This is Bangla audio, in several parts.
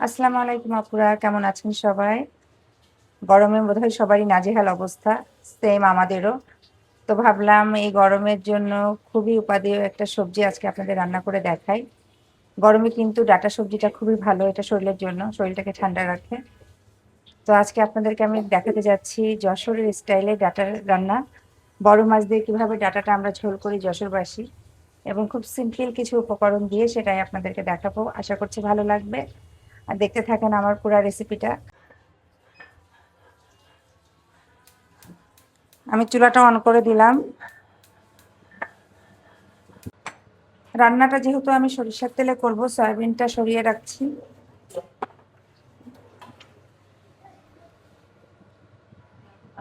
আসসালামু আলাইকুম আপুরা, কেমন আছেন সবাই? গরমে বোধহয় সবারই নাজেহাল অবস্থা, সেম আমাদেরও। তো ভাবলাম এই গরমের জন্য খুবই উপাদেয় একটা সবজি আজকে আপনাদের রান্না করে দেখাই। গরমে কিন্তু ডাঁটা সবজিটা খুবই ভালো, এটা শরীরের জন্য, শরীরটাকে ঠান্ডা রাখে। তো আজকে আপনাদেরকে আমি দেখাতে যাচ্ছি যশোরের স্টাইলে ডাঁটার রান্না। বড় মাছ দিয়ে কিভাবে ডাঁটাটা আমরা ঝোল করি যশোরবাসী, এবং খুব সিম্পল কিছু উপকরণ দিয়ে সেটাই আপনাদেরকে দেখাবো। আশা করছি ভালো লাগবে। আর দেখতে থাকেন আমার পুরো রেসিপিটা। আমি চুলাটা অন করে দিলাম। রান্নাটা যেহেতু আমি সরিষার তেলে করব, সয়াবিনটা সরিয়ে রাখছি।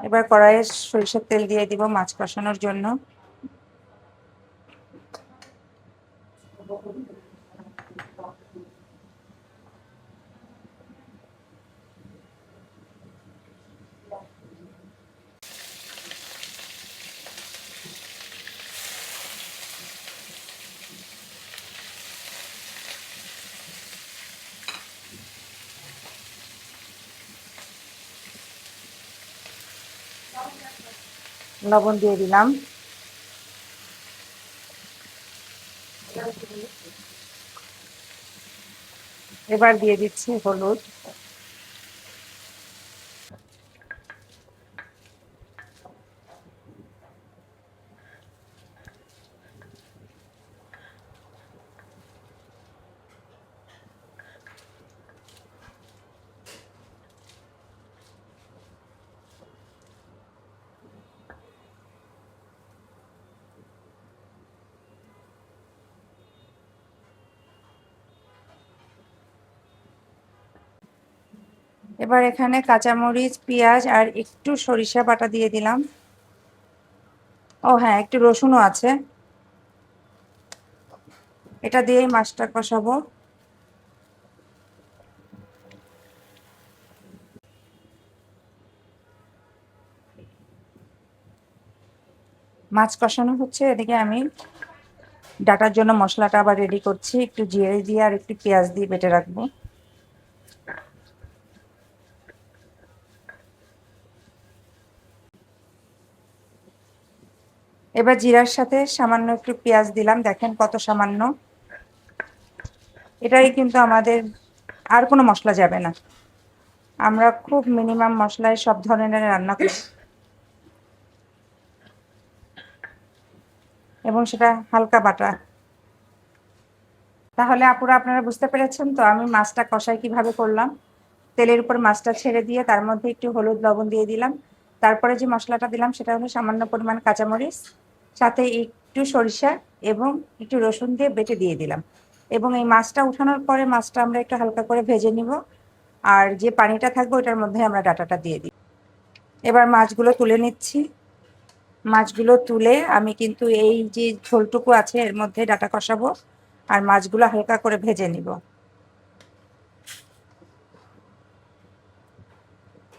এবার কড়াইয়ে সরিষার তেল দিয়ে দিব মাছ কষানোর জন্য। লবণ দিয়ে দিলাম। এবার দিয়ে দিচ্ছি হলুদ। এবার এখানে কাঁচামরিচ, পেঁয়াজ আর একটু সরিষা বাটা দিয়ে দিলাম। ও হ্যাঁ, একটু রসুনও আছে। এটা দিয়েই মাছটা কষাবো। মাছ কষানো হচ্ছে, এদিকে আমি ডাটার জন্য মশলাটা আবার রেডি করছি। একটু জিরে দিয়ে আর একটু পেঁয়াজ দিয়ে বেটে রাখবো। এবার জিরার সাথে সামান্য একটু পেঁয়াজ দিলাম, দেখেন কত সামান্য। এটাই কিন্তু আমাদের, আর কোনো মশলা যাবে না। আমরা খুব মিনিমাম মশলায় সব ধরনের রান্না করি, এবং সেটা হালকা বাটা। তাহলে আপুরা আপনারা বুঝতে পেরেছেন তো আমি মাছটা কষাই কিভাবে করলাম। তেলের উপর মাছটা ছেড়ে দিয়ে তার মধ্যে একটু হলুদ লবণ দিয়ে দিলাম। তারপরে যে মশলাটা দিলাম সেটা হলো সামান্য পরিমাণ কাঁচামরিচ, সাথে একটু সরিষা এবং একটু রসুন দিয়ে বেটে দিয়ে দিলাম। এবং এই মাছটা উঠানোর পরে মাছটা আমরা একটু হালকা করে ভেজে নিব। আর যে পানিটা থাকবে ওটার মধ্যে আমরা ডাটাটা দিয়ে দিই। এবার মাছগুলো তুলে নিচ্ছি। মাছগুলো তুলে আমি কিন্তু এই যে ঝোলটুকু আছে এর মধ্যে ডাটা কষাবো, আর মাছগুলো হালকা করে ভেজে নিব।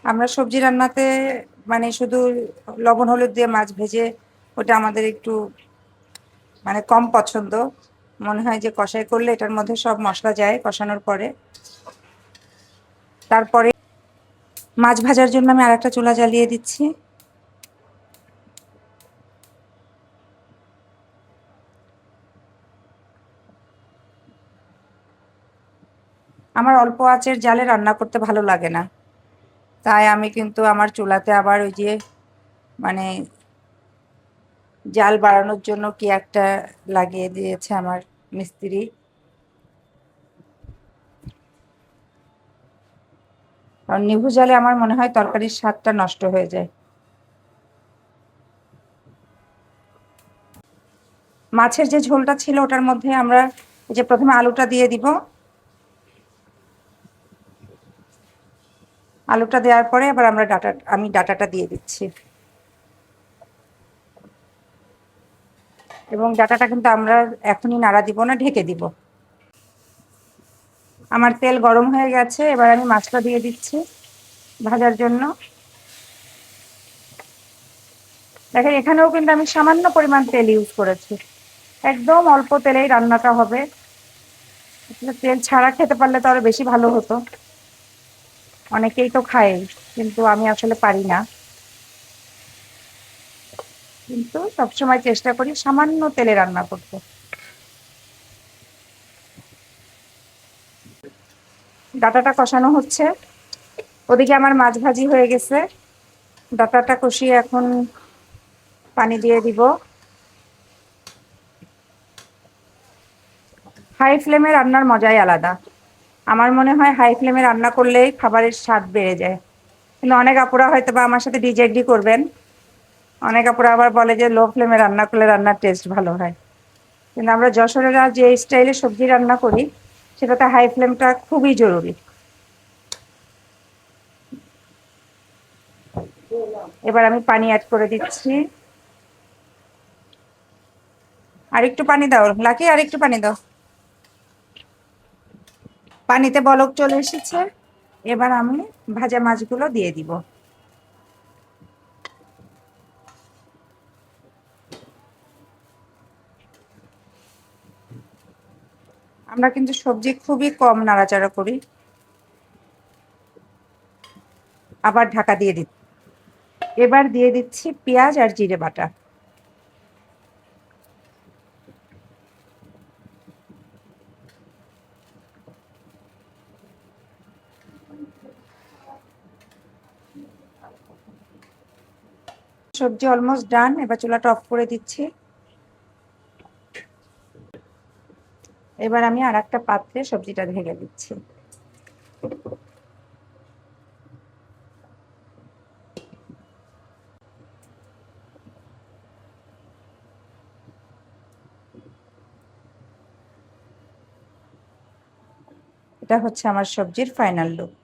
আমরা সবজি রান্নাতে মানে শুধু লবণ হলুদ দিয়ে মাছ ভেজে, ওটা আমাদের একটু মানে কম পছন্দ। মনে হয় যে কষাই করলে এটার মধ্যে সব মশলা যায় কষানোর পরে। তারপরে মাছ ভাজার জন্য আমি আরেকটা চুলা জ্বালিয়ে দিচ্ছি। আমার অল্প আঁচের জালে রান্না করতে ভালো লাগে না, তাই আমি কিন্তু আমার চুলাতে আবার ওই যে মানে জাল বাড়ানোর জন্য কি একটা লাগিয়ে দিয়েছে আমার মিস্ত্রি। কারণ নিভু জালে আমার মনে হয় তরকারির স্বাদটা নষ্ট হয়ে যায়। মাছের যে ঝোলটা ছিল ওটার মধ্যে আমরা এই যে প্রথমে আলুটা দিয়ে দিব। আলুটা দেওয়ার পরে এবার আমি ডাটাটা দিয়ে দিচ্ছি। এবং ডাটাটা কিন্তু আমরা এখনই নাড়া দিব না, ঢেকে দিব। আমার তেল গরম হয়ে গেছে, এবার আমি মাছটা দিয়ে দিচ্ছি ভাজার জন্য। দেখেন এখানেও কিন্তু আমি সামান্য পরিমাণ তেল ইউজ করেছি, একদম অল্প তেলেই রান্নাটা হবে। আসলে তেল ছাড়া খেতে পারলে তো আরো বেশি ভালো হতো। অনেকেই তো খায়, কিন্তু আমি আসলে পারি না। কিন্তু সবসময় চেষ্টা করি সামান্য তেলে রান্না করতে। ডাঁটাটা কষানো হচ্ছে, ওদিকে আমার মাছ ভাজি হয়ে গেছে। ডাঁটাটা কষিয়ে এখন পানি দিয়ে দিব। হাই ফ্লেমে রান্নার মজাই আলাদা। আমার মনে হয় হাই ফ্লেমে রান্না করলেই খাবারের স্বাদ বেড়ে যায়। কিন্তু অনেক আপুরা হয়তো বা আমার সাথে ডিজেগ্রি করবেন। অনেক আপুরা আবার বলে যে লো ফ্লেমে রান্না করলে রান্নার টেস্ট ভালো হয়। কিন্তু আমরা যশোরেরা যে স্টাইলে সবজি রান্না করি, সেটাতে হাই ফ্লেমটা খুবই জরুরি। এবার আমি পানি অ্যাড করে দিচ্ছি। আর একটু পানি দাও লাকি, আর একটু পানি দাও। পানিতে বলক চলে এসেছে। এবার আমি ভাজা মাছগুলো দিয়ে দিব। আমরা কিন্তু সবজি খুবই কম নাড়াচাড়া করি। আবার ঢাকা দিয়ে দিচ্ছি। এবার দিয়ে দিচ্ছি পেঁয়াজ আর জিরে বাটা। সবজি অলমোস্ট ডান, এবার চুলাটা অফ করে দিচ্ছি। এবার আমি আর একটা পাত্রে সবজিটা ঢেলে দিচ্ছি। এটা হচ্ছে আমার সবজির ফাইনাল লুক।